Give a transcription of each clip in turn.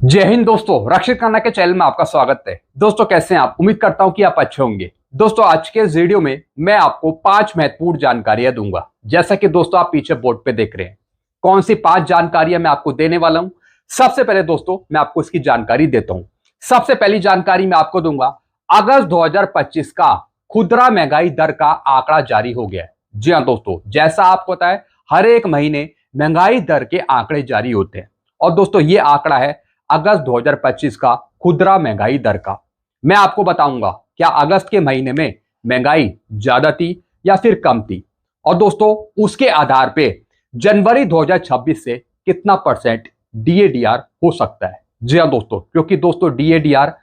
जय हिंद दोस्तों, रक्षित खन्ना के चैनल में आपका स्वागत है। दोस्तों कैसे हैं आप? उम्मीद करता हूं कि आप अच्छे होंगे। दोस्तों आज के इस वीडियो में मैं आपको 5 महत्वपूर्ण जानकारियां दूंगा। जैसा कि दोस्तों आप पीछे बोर्ड पे देख रहे हैं, कौन सी 5 जानकारियां मैं आपको देने वाला हूं। सबसे पहले दोस्तों मैं आपको इसकी जानकारी देता हूं। सबसे पहली जानकारी मैं आपको दूंगा, अगस्त 2025 का खुदरा महंगाई दर का आंकड़ा जारी हो गया है। जी हाँ दोस्तों, जैसा आपको पता है हर एक महीने महंगाई दर के आंकड़े जारी होते हैं और दोस्तों ये आंकड़ा है अगस्त 2025 का खुदरा महंगाई दर का। मैं आपको बताऊंगा क्या अगस्त के महीने में महंगाई ज्यादा थी या फिर कम थी, और दोस्तों उसके आधार पे जनवरी 2026 से कितना परसेंट डीएडीआर हो सकता है। जी हाँ दोस्तों, क्योंकि दोस्तों डीएडीआर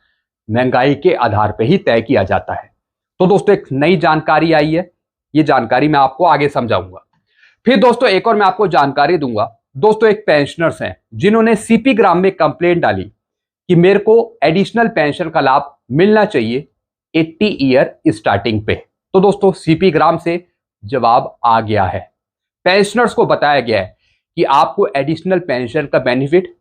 महंगाई के आधार पे ही तय किया जाता है। तो दोस्तों एक नई जानकारी आई है, ये जानकारी मैं आपको आगे समझाऊंगा। फिर दोस्तों एक और मैं आपको जानकारी दूंगा। दोस्तों एक पेंशनर्स हैं जिन्होंने सीपी ग्राम में कंप्लेंट डाली कि मेरे को एडिशनल पेंशन का लाभ मिलना चाहिए 80 ईयर स्टार्टिंग पे। तो दोस्तों सीपी ग्राम से जवाब आ गया है। पेंशनर्स को बताया गया है कि आपको एडिशनल पेंशन का बेनिफिट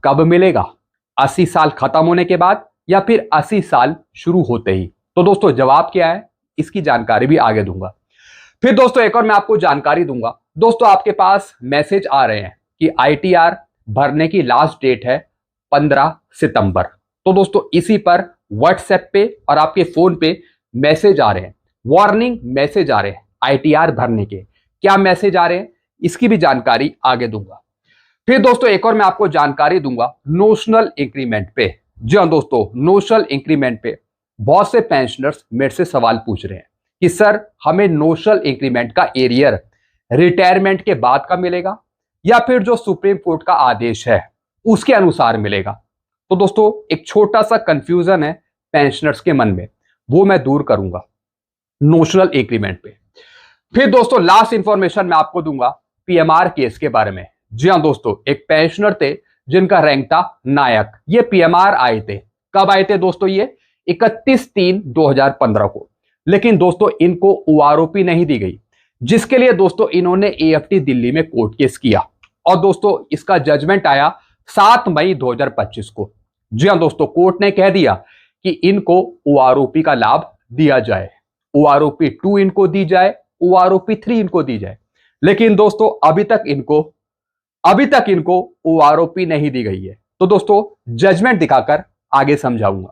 कब मिलेगा, 80 साल खत्म होने के बाद या फिर 80 साल शुरू होते ही। तो दोस्तों जवाब क्या है, इसकी जानकारी भी आगे दूंगा। फिर दोस्तों एक और मैं आपको जानकारी दूंगा। दोस्तों आपके पास मैसेज आ रहे हैं कि आईटीआर भरने की लास्ट डेट है 15 सितंबर। तो दोस्तों इसी पर व्हाट्सएप पे और आपके फोन पे मैसेज आ रहे हैं, वार्निंग मैसेज आ रहे हैं आईटीआर भरने के। क्या मैसेज आ रहे हैं इसकी भी जानकारी आगे दूंगा। फिर दोस्तों एक और मैं आपको जानकारी दूंगा नोशनल इंक्रीमेंट पे। जी हाँ दोस्तों, नोशनल इंक्रीमेंट पे बहुत से पेंशनर्स मेरे से सवाल पूछ रहे हैं कि सर हमें नोशनल इंक्रीमेंट का एरियर रिटायरमेंट के बाद का मिलेगा या फिर जो सुप्रीम कोर्ट का आदेश है उसके अनुसार मिलेगा। तो दोस्तों एक छोटा सा कंफ्यूजन है पेंशनर्स के मन में, वो मैं दूर करूंगा नोशनल इंक्रीमेंट पे। फिर दोस्तों लास्ट इंफॉर्मेशन मैं आपको दूंगा पीएमआर केस के बारे में। जी हाँ दोस्तों, एक पेंशनर थे जिनका रैंक था नायक, ये पीएमआर आए थे। कब आए थे दोस्तों? ये 31/3/2015 को। लेकिन दोस्तों इनको ओआरओपी नहीं दी गई, जिसके लिए दोस्तों इन्होंने एएफटी दिल्ली में कोर्ट केस किया और दोस्तों इसका जजमेंट आया 7 मई 2025 को। जी हाँ दोस्तों, कोर्ट ने कह दिया कि इनको ओआरओपी का लाभ दिया जाए, ओआरओपी 2 इनको दी जाए, ओआरओपी 3 इनको दी जाए। लेकिन दोस्तों अभी तक इनको ओआरओपी नहीं दी गई है। तो दोस्तों जजमेंट दिखाकर आगे समझाऊंगा।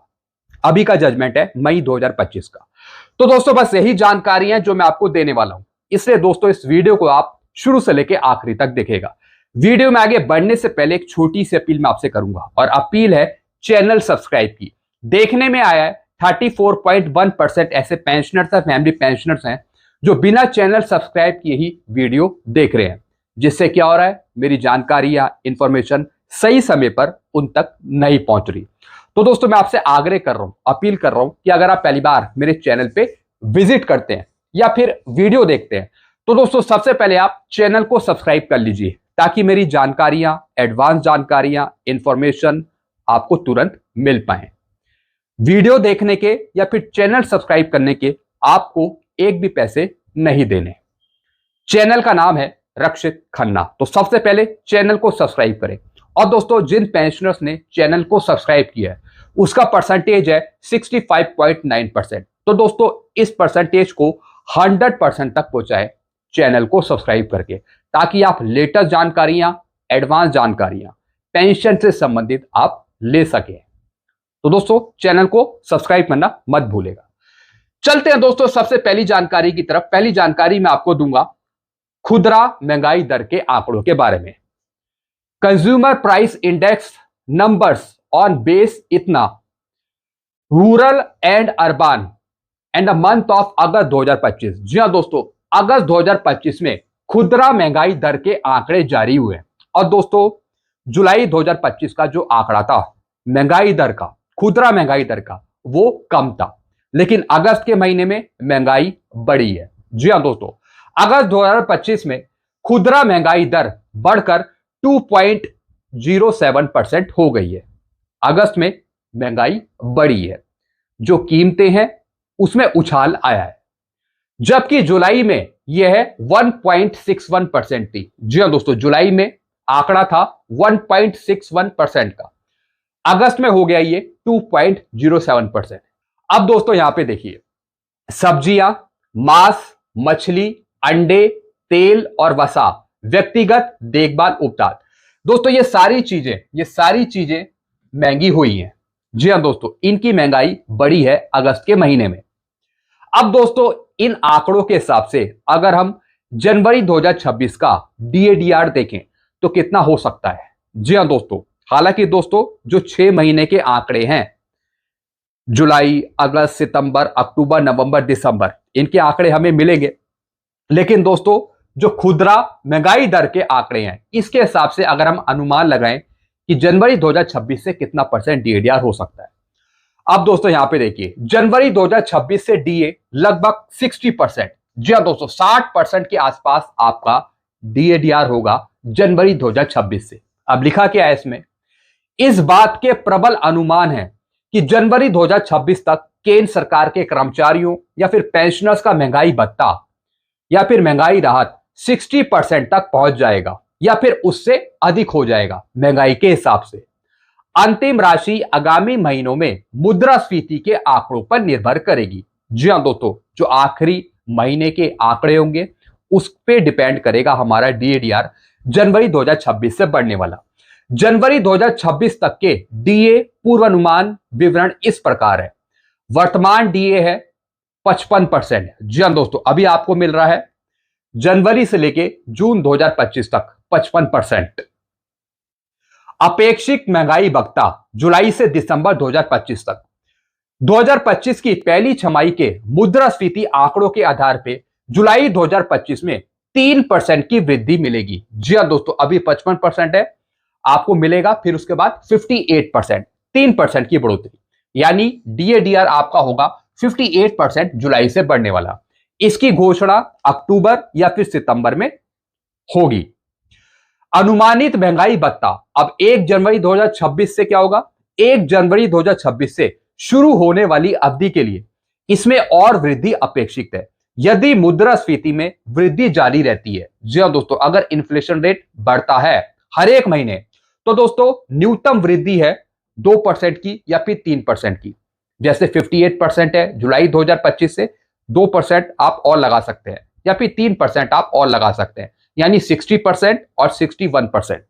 अभी का जजमेंट है मई 2025 का। तो दोस्तों बस यही जानकारियां जो मैं आपको देने वाला हूं, इसलिए दोस्तों इस वीडियो को आप शुरू से लेकर आखिरी तक देखेगा। वीडियो में आगे बढ़ने से पहले एक छोटी सी अपील मैं आपसे करूंगा, और अपील है चैनल सब्सक्राइब की। देखने में आया है 34.1% ऐसे पेंशनर्स हैं, फैमिली पेंशनर्स हैं जो बिना चैनल सब्सक्राइब किए ही वीडियो देख रहे हैं, जिससे क्या हो रहा है मेरी जानकारी या इंफॉर्मेशन सही समय पर उन तक नहीं पहुंच रही। तो दोस्तों मैं आपसे आग्रह कर रहा हूं, अपील कर रहा हूं कि अगर आप पहली बार मेरे चैनल पे विजिट करते हैं या फिर वीडियो देखते हैं तो दोस्तों सबसे पहले आप चैनल को सब्सक्राइब कर लीजिए, ताकि मेरी जानकारियां, एडवांस जानकारियां, इंफॉर्मेशन आपको तुरंत मिल पाए। वीडियो देखने के या फिर चैनल सब्सक्राइब करने के आपको एक भी पैसे नहीं देने। चैनल का नाम है रक्षित खन्ना, तो सबसे पहले चैनल को सब्सक्राइब करें। और दोस्तों जिन पेंशनर्स ने चैनल को सब्सक्राइब किया है उसका परसेंटेज है 65.9%। तो दोस्तों इस परसेंटेज को 100% तक पहुंचाए चैनल को सब्सक्राइब करके, ताकि आप लेटेस्ट जानकारियां, एडवांस जानकारियां पेंशन से संबंधित आप ले सकें। तो दोस्तों चैनल को सब्सक्राइब करना मत भूलेगा। चलते हैं दोस्तों सबसे पहली जानकारी की तरफ। पहली जानकारी मैं आपको दूंगा खुदरा महंगाई दर के आंकड़ों के बारे में। Consumer price index numbers on base इतना rural and urban and the month of August 2025। जी हाँ दोस्तों, अगस्त 2025 में खुदरा महंगाई दर के आंकड़े जारी हुए और दोस्तों जुलाई 2025 का जो आंकड़ा था महंगाई दर का, खुदरा महंगाई दर का, वो कम था। लेकिन अगस्त के महीने में महंगाई बढ़ी है। जी हाँ दोस्तों, अगस्त 2025 में खुदरा महंगाई दर बढ़कर 2.07% हो गई है। अगस्त में महंगाई बढ़ी है, जो कीमतें हैं उसमें उछाल आया है, जबकि जुलाई में यह 1.61% थी। जी हाँ दोस्तों, जुलाई में आंकड़ा था 1.61% का। अगस्त में हो गया ये 2.07%। अब दोस्तों यहां पे देखिए, सब्जियां, मांस, मछली, अंडे, तेल और वसा, व्यक्तिगत देखभाल उपचार, दोस्तों ये सारी चीजें महंगी हुई हैं। जी हां दोस्तों, इनकी महंगाई बढ़ी है अगस्त के महीने में। अब दोस्तों इन आंकड़ों के हिसाब से अगर हम जनवरी 2026 का डीएडीआर देखें तो कितना हो सकता है। जी हां दोस्तों, हालांकि दोस्तों जो 6 महीने के आंकड़े हैं, जुलाई, अगस्त, सितंबर, अक्टूबर, नवंबर, दिसंबर, इनके आंकड़े हमें मिलेंगे, लेकिन दोस्तों जो खुदरा महंगाई दर के आंकड़े हैं, इसके हिसाब से अगर हम अनुमान लगाएं कि जनवरी 2026 से कितना परसेंट डीएडीआर हो सकता है। अब दोस्तों यहां पे देखिए, जनवरी 2026 से डीए लगभग 60%, जी हां दोस्तों 60% के आसपास आपका डीएडीआर होगा जनवरी 2026 से। अब लिखा क्या है इसमें, इस बात के प्रबल अनुमान है कि जनवरी 2026 तक केंद्र सरकार के कर्मचारियों या फिर पेंशनर्स का महंगाई भत्ता या फिर महंगाई राहत 60% तक पहुंच जाएगा या फिर उससे अधिक हो जाएगा महंगाई के हिसाब से। अंतिम राशि आगामी महीनों में मुद्रास्फीति के आंकड़ों पर निर्भर करेगी। जी हां दोस्तों, जो आखिरी महीने के आंकड़े होंगे उस पर डिपेंड करेगा हमारा डीएडीआर जनवरी 2026 से बढ़ने वाला। जनवरी 2026 तक के डीए पूर्वानुमान विवरण इस प्रकार है। वर्तमान डीए है 55%। जी हां दोस्तों, अभी आपको मिल रहा है जनवरी से लेके जून 2025 तक 55%। अपेक्षित महंगाई भत्ता जुलाई से दिसंबर 2025 तक, 2025 की पहली छमाही के मुद्रास्फीति आंकड़ों के आधार पर जुलाई 2025 में 3% की वृद्धि मिलेगी। जी हां दोस्तों, अभी 55% है, आपको मिलेगा फिर उसके बाद 58%, 3% की बढ़ोतरी, यानी डीएडीआर आपका होगा 58% जुलाई से बढ़ने वाला। इसकी घोषणा अक्टूबर या फिर सितंबर में होगी। अनुमानित महंगाई भत्ता अब 1 जनवरी 2026 से क्या होगा, 1 जनवरी 2026 से शुरू होने वाली अवधि के लिए इसमें और वृद्धि अपेक्षित है यदि मुद्रास्फीति में वृद्धि जारी रहती है। जी हां दोस्तों, अगर इन्फ्लेशन रेट बढ़ता है हर एक महीने तो दोस्तों न्यूनतम वृद्धि है 2% की या फिर 3% की। जैसे 58% है जुलाई 2025 से 2% आप और लगा सकते हैं या फिर 3% आप और लगा सकते हैं, यानी 60% और 61%,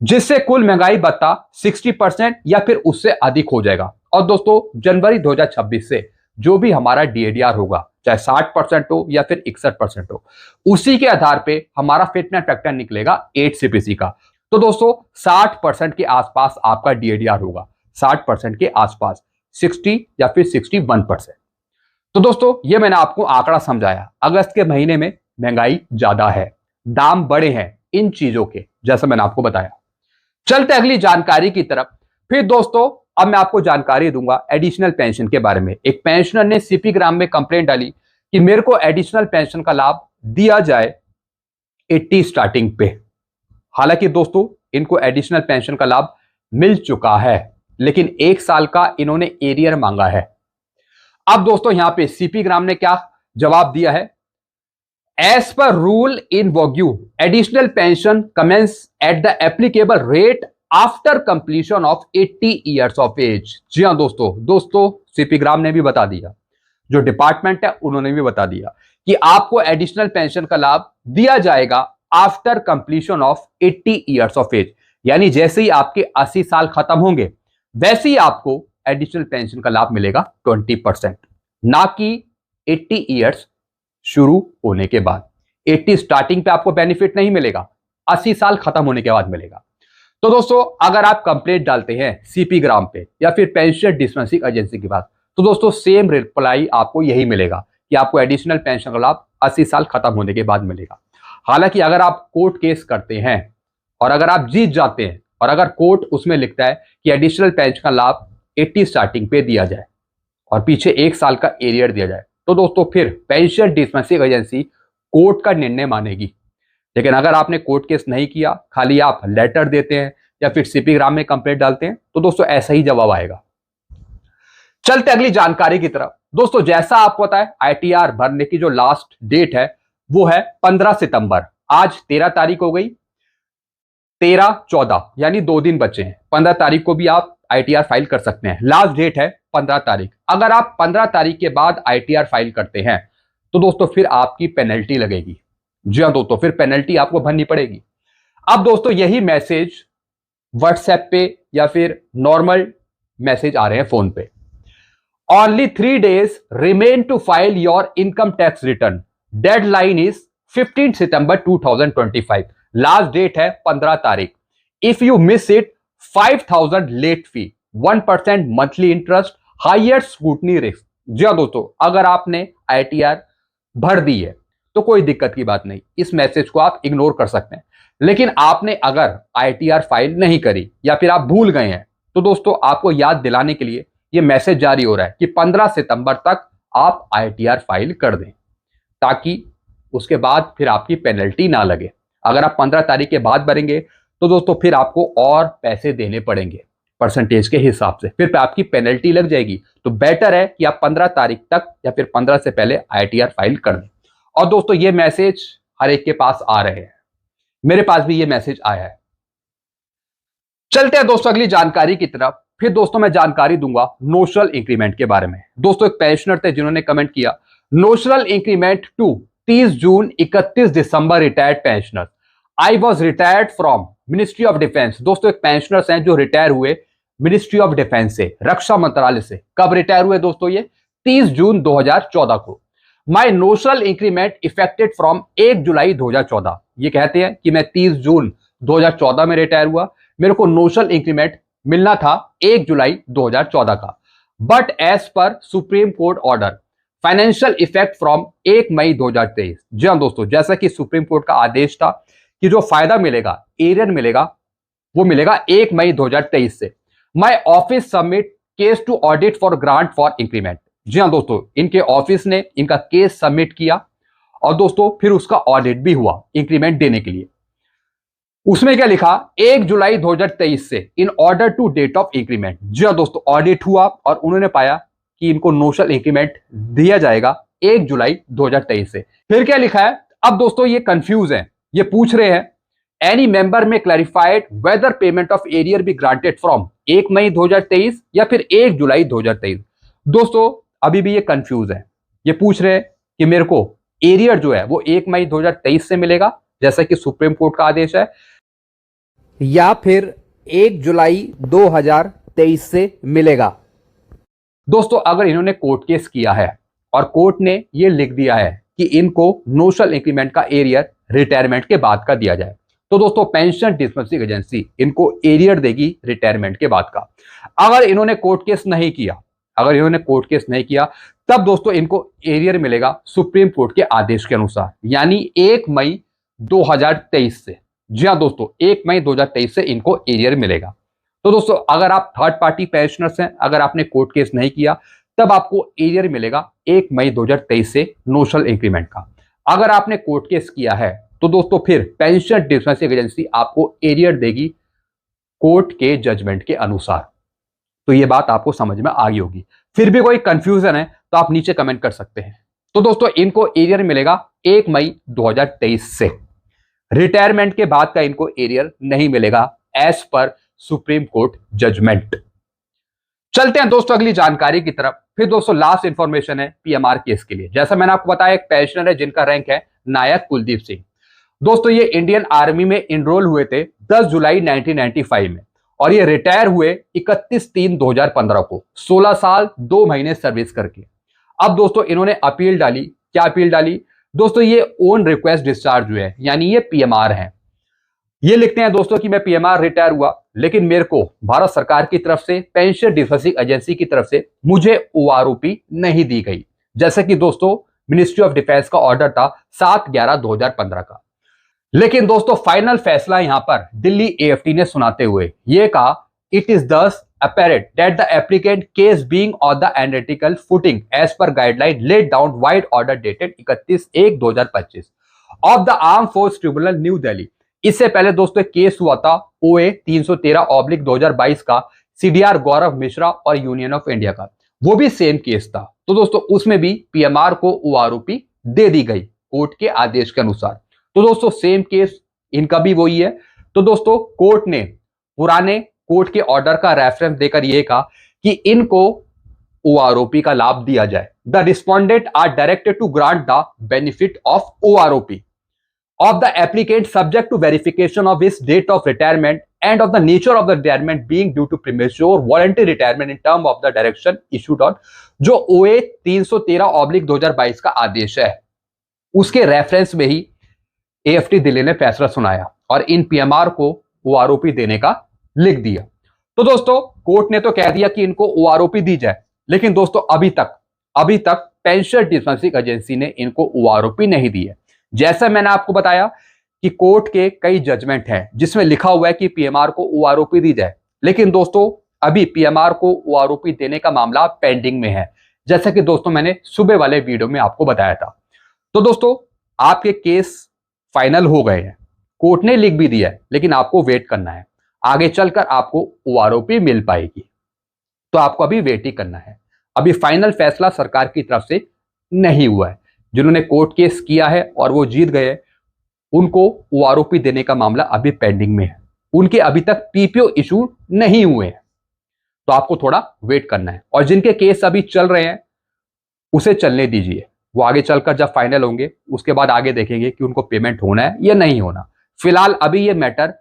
जिससे कुल महंगाई भत्ता 60% या फिर उससे अधिक हो जाएगा। और दोस्तों जनवरी 2026 से जो भी हमारा डीएडीआर होगा, चाहे 60% हो या फिर 61% हो, उसी के आधार पे हमारा फिटनेस फैक्टर निकलेगा 8 सीपीसी का। तो दोस्तों 60% के आसपास आपका डीएडीआर होगा, 60% के आसपास, 60 या फिर 61%। तो दोस्तों ये मैंने आपको आंकड़ा समझाया। अगस्त के महीने में महंगाई ज्यादा है, दाम बड़े हैं इन चीजों के, जैसा मैंने आपको बताया। चलते अगली जानकारी की तरफ। फिर दोस्तों अब मैं आपको जानकारी दूंगा एडिशनल पेंशन के बारे में। एक पेंशनर ने सीपी ग्राम में कंप्लेंट डाली कि मेरे को एडिशनल पेंशन का लाभ दिया जाए 80 स्टार्टिंग पे। हालांकि दोस्तों इनको एडिशनल पेंशन का लाभ मिल चुका है, लेकिन 1 साल का इन्होंने एरियर मांगा है। अब दोस्तों यहां पे सीपी ग्राम ने क्या जवाब दिया है, as per rule in vogue additional pension commences at the applicable rate after completion of 80 years of age. जी हां दोस्तों सीपी ग्राम ने भी बता दिया, जो डिपार्टमेंट है उन्होंने भी बता दिया कि आपको एडिशनल पेंशन का लाभ दिया जाएगा after completion of 80 years of age, यानी जैसे ही आपके 80 साल खत्म होंगे वैसे ही आपको एडिशनल पेंशन का लाभ मिलेगा 20%, ना कि 80 ईयर्स शुरू होने के बाद। 80 स्टार्टिंग पे आपको बेनिफिट नहीं मिलेगा, 80 साल खत्म होने के बाद मिलेगा। तो दोस्तों अगर आप कंप्लेंट डालते हैं सीपी ग्राम पे या फिर पेंशन डिस्पेंसिंग एजेंसी के पास, तो दोस्तों सेम रिप्लाई आपको यही मिलेगा कि आपको एडिशनल पेंशन का लाभ 80 साल खत्म होने के बाद मिलेगा। हालांकि अगर आप कोर्ट केस करते हैं और अगर आप जीत जाते हैं और अगर कोर्ट उसमें लिखता है कि एडिशनल पेंशन का लाभ 80 स्टार्टिंग पे दिया जाए और पीछे 1 साल का एरियर दिया जाए, तो दोस्तों फिर पेंशन डिस्पेंसिंग एजेंसी कोर्ट का निर्णय मानेगी। लेकिन अगर आपने कोर्ट केस नहीं किया, खाली आप लेटर देते हैं या फिर सीपी ग्राम में कंप्लेंट डालते हैं, तो दोस्तों ऐसा ही जवाब आएगा। चलते अगली जानकारी की तरफ। दोस्तों जैसा आपको पता है आईटीआर भरने की जो लास्ट डेट है वो है 15 सितंबर। आज 13 तारीख हो गई, 13, 14 यानी 2 दिन बचे हैं। 15 तारीख को भी आप आईटीआर फाइल कर सकते हैं। लास्ट डेट है 15 तारीख। अगर आप 15 तारीख के बाद आईटीआर फाइल करते हैं तो दोस्तों फिर आपकी पेनल्टी लगेगी। जी हाँ दोस्तों, फिर पेनल्टी आपको भरनी पड़ेगी। अब दोस्तों यही मैसेज व्हाट्सएप पे या फिर नॉर्मल मैसेज आ रहे हैं फोन पे। Only 3 days remain to file your income tax return. Deadline is 15 September 2025. Last date है 15 तारीख। If you miss it, 5,000 late fee, 1% monthly interest, higher scrutiny risk. जी हाँ दोस्तों, अगर आपने आईटीआर भर दी है तो कोई दिक्कत की बात नहीं, इस मैसेज को आप इग्नोर कर सकते हैं। लेकिन आपने अगर आईटीआर फाइल नहीं करी या फिर आप भूल गए हैं तो दोस्तों आपको याद दिलाने के लिए ये मैसेज जारी हो रहा है कि 15 सितंबर तक आप आईटीआर फाइल कर दें, ताकि उसके बाद फिर आपकी पेनल्टी ना लगे। अगर आप 15 तारीख के बाद भरेंगे तो दोस्तों फिर आपको और पैसे देने पड़ेंगे परसेंटेज के हिसाब से, फिर आपकी पेनल्टी लग जाएगी। तो बेटर है कि आप 15 तारीख तक या फिर 15 से पहले आईटीआर फाइल कर दें। और दोस्तों ये मैसेज हर एक के पास आ रहे हैं, मेरे पास भी ये मैसेज आया है। चलते हैं दोस्तों अगली जानकारी की तरफ। फिर दोस्तों मैं जानकारी दूंगा नोशनल इंक्रीमेंट के बारे में। दोस्तों एक पेंशनर थे जिन्होंने कमेंट किया, notional increment to 30 June 31 December retired pensioner. I was retired from ministry of defence. दोस्तों एक पेंशनर्स हैं जो रिटायर हुए मिनिस्ट्री ऑफ डिफेंस से, रक्षा मंत्रालय से। कब रिटायर हुए दोस्तों? ये 30 जून 2014 को। माई नोशनल इंक्रीमेंट इफेक्टेड फ्रॉम 1 जुलाई 2014। ये कहते हैं कि मैं 30 जून 2014 में रिटायर हुआ, मेरे को नोशनल इंक्रीमेंट मिलना था 1 जुलाई 2014 का। But as per supreme court order financial effect from 1 मई 2023। जी हाँ दोस्तों, जैसा कि सुप्रीम कोर्ट का आदेश था कि जो फायदा मिलेगा, एरियर मिलेगा, वो मिलेगा 1 मई 2023 से। My office submit case to audit for grant for increment. जी हाँ दोस्तों, इनके ऑफिस ने इनका केस सबमिट किया और दोस्तों फिर उसका ऑडिट भी हुआ इंक्रीमेंट देने के लिए। उसमें क्या लिखा? 1 जुलाई 2023 से in order to date of increment. जी हाँ दोस्तों, ऑडिट हुआ और उन्होंने पाया कि इनको नोशनल इंक्रीमेंट दिया जाएगा 1 जुलाई 2023 से। फिर क्या लिखा है? अब दोस्तों ये कंफ्यूज है, ये पूछ रहे हैं एनी मेंबर में clarified whether payment of arrear be granted from 1 मई 2023 या फिर 1 जुलाई 2023। दोस्तों अभी भी ये कंफ्यूज है, ये पूछ रहे हैं कि मेरे को एरियर जो है वो 1 मई 2023 से मिलेगा जैसा कि सुप्रीम कोर्ट का आदेश है, या फिर 1 जुलाई 2023 से मिलेगा। दोस्तों अगर इन्होंने कोर्ट केस किया है और कोर्ट ने ये लिख दिया है कि इनको नोशनल इंक्रीमेंट का एरियर रिटायरमेंट के बाद का दिया जाए, तो दोस्तों पेंशन डिस्बर्सिंग एजेंसी इनको एरियर देगी रिटायरमेंट के बाद का। अगर इन्होंने कोर्ट केस नहीं किया, अगर इन्होंने कोर्ट केस नहीं किया, तब दोस्तों इनको एरियर मिलेगा सुप्रीम कोर्ट के आदेश के अनुसार, यानी 1 मई 2023 से। जी हाँ दोस्तों, 1 मई 2023 से इनको एरियर मिलेगा। तो दोस्तों अगर आप थर्ड पार्टी पेंशनर्स हैं, अगर आपने कोर्ट केस नहीं किया, तब आपको एरियर मिलेगा 1 मई 2023 से नोशनल इंक्रीमेंट का। अगर आपने कोर्ट केस किया है तो दोस्तों फिर पेंशन डिस्बर्सिंग एजेंसी आपको एरियर देगी कोर्ट के जजमेंट के अनुसार। तो ये बात आपको समझ में आ गई होगी। फिर भी कोई कंफ्यूजन है तो आप नीचे कमेंट कर सकते हैं। तो दोस्तों इनको एरियर मिलेगा 1 मई 2023 से। रिटायरमेंट के बाद का इनको एरियर नहीं मिलेगा as per supreme court judgement. चलते हैं दोस्तों अगली जानकारी की तरफ। फिर दोस्तों लास्ट इंफॉर्मेशन है पीएमआर केस के लिए। जैसा मैंने आपको बताया, एक पेंशनर है जिनका रैंक है नायक कुलदीप सिंह। दोस्तों ये इंडियन आर्मी में इनरोल हुए थे 10 जुलाई 1995 में और ये रिटायर हुए 31/3/2015 को, 16 साल 2 महीने सर्विस करके। अब दोस्तों इन्होंने अपील डाली। क्या अपील डाली दोस्तों? ये ओन रिक्वेस्ट डिस्चार्ज हुए हैं, यानी ये पीएमआर हैं। ये लिखते हैं दोस्तों कि मैं पीएमआर रिटायर हुआ, लेकिन मेरे को भारत सरकार की तरफ से, पेंशन डिस्बर्सिंग एजेंसी की तरफ से मुझे ओआरओपी नहीं दी गई, जैसे कि दोस्तों मिनिस्ट्री ऑफ डिफेंस का ऑर्डर था 7/11/2015 का। लेकिन दोस्तों फाइनल फैसला यहां पर दिल्ली एएफटी ने सुनाते हुए ये कहा, इट इज दस apparent that the applicant case being on the analytical footing as per guideline laid down wide order dated 31/1/2025 of the Armed Force Tribunal new Delhi. इससे पहले दोस्तों केस हुआ था OA 313/2022 का सीडीआर गौरव मिश्रा और यूनियन ऑफ इंडिया का, वो भी सेम केस था। तो दोस्तों उसमें भी पीएमआर को ओआरओपी दे दी गई कोर्ट के आदेश के अनुसार। तो दोस्तों सेम केस इनका भी वही है। तो दोस्तों कोर्ट ने पुराने कोर्ट के ऑर्डर का रेफरेंस देकर यह कहा कि इनको ओआरओपी का लाभ दिया जाए। The respondent are directed to grant the benefit of OROP of the applicant subject to verification of his date of retirement and of the nature of the retirement being due to premature voluntary retirement in term of the direction issued on जो OA 313/2022 का आदेश है उसके reference में ही AFT Delhi ने फैसला सुनाया और इन PMR को ओआरओपी देने का लिख दिया। तो दोस्तों कोर्ट ने तो कह दिया कि इनको ओआरओपी दी जाए, लेकिन दोस्तों अभी तक पेंशन डिस्पेंसिंग एजेंसी ने इनको ओआरओपी नहीं दी है। जैसा मैंने आपको बताया कि कोर्ट के कई जजमेंट हैं जिसमें लिखा हुआ है कि पीएमआर को ओआरओपी दी जाए, लेकिन दोस्तों अभी पीएमआर को ओआरओपी देने का मामला पेंडिंग में है, जैसा कि दोस्तों मैंने सुबह वाले वीडियो में आपको बताया था। तो दोस्तों आपके केस फाइनल हो गए हैं, कोर्ट ने लिख भी दिया है, लेकिन आपको वेट करना है। आगे चलकर आपको ओआरओपी मिल पाएगी, तो आपको अभी वेट ही करना है। अभी फाइनल फैसला सरकार की तरफ से नहीं हुआ है। जिन्होंने कोर्ट केस किया है और वो जीत गए, उनको ओआरओपी देने का मामला अभी पेंडिंग में है, उनके अभी तक पीपीओ इशू नहीं हुए हैं, तो आपको थोड़ा वेट करना है। और जिनके केस अभी चल रहे हैं उसे चलने दीजिए, वो आगे चलकर जब फाइनल होंगे उसके बाद आगे देखेंगे कि उनको पेमेंट होना है या नहीं होना। फिलहाल अभी ये मैटर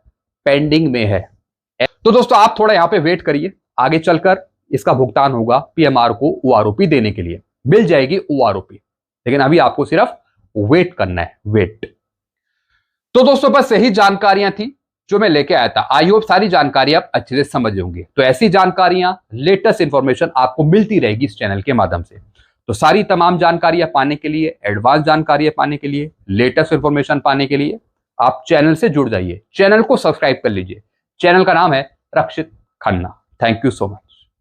पेंडिंग में है। तो दोस्तों आप थोड़ा यहाँ पे वेट करिए, आगे चलकर इसका भुगतान होगा पीएमआर को ओआरओपी देने के लिए, मिल जाएगी ओआरओपी, लेकिन अभी आपको सिर्फ वेट करना है, वेट। तो दोस्तों बस यही जानकारियां थी जो मैं लेके आया था। आई होप सारी जानकारी आप अच्छे से समझ होंगे। तो ऐसी जानकारियां, लेटेस्ट इंफॉर्मेशन आपको मिलती रहेगी इस चैनल के माध्यम से। तो सारी तमाम जानकारियां पाने के लिए, एडवांस जानकारियां पाने के लिए, लेटेस्ट इंफॉर्मेशन पाने के लिए आप चैनल से जुड़ जाइए, चैनल को सब्सक्राइब कर लीजिए। चैनल का नाम है Rakshit Khanna. Thank you so much.